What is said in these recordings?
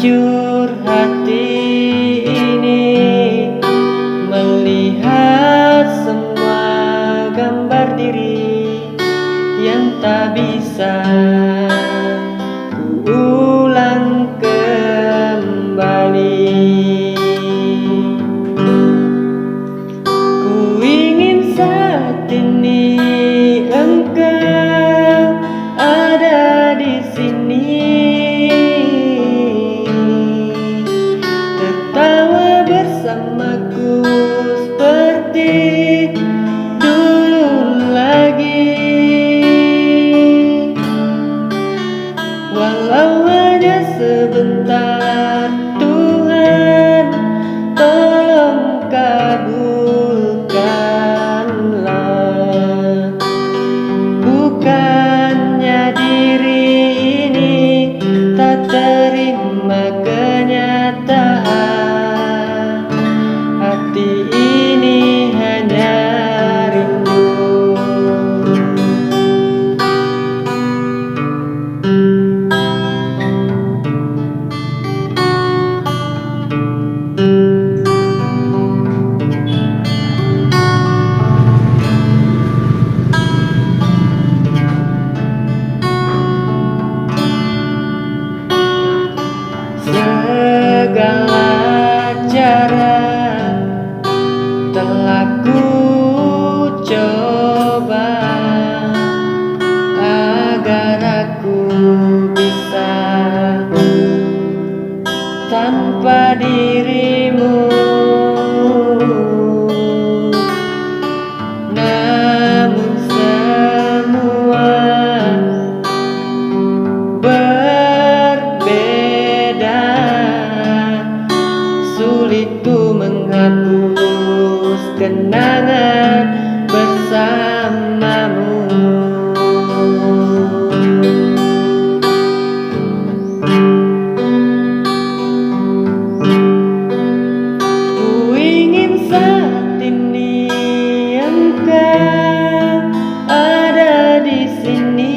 Hancur hati ini melihat semua gambar diri yang tak bisa kuulang kembali. Ku ingin saat ini engkau ada di sini, tertawa bersamaku seperti dulu lagi. Walau hanya sebentar, Tuhan tolong kabulkanlah. Bukannya diri ini tak terima kenyataan, hati ini hanya rindu. Segala cara telah ku coba agar aku bisa tanpa dirimu, namun semua berbeda. Sulit ku menghapus kenangan bersamamu. Ku ingin saat ini engkau ada di sini,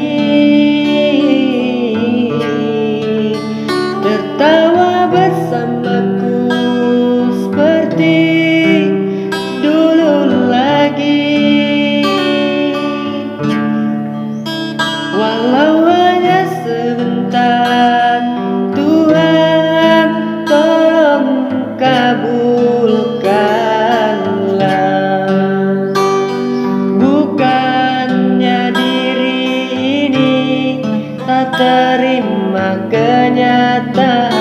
tertawa bersamaku seperti dulu lagi. Walau hanya sebentar, Tuhan tolong kabulkanlah. Bukannya diri ini tak terima kenyataan,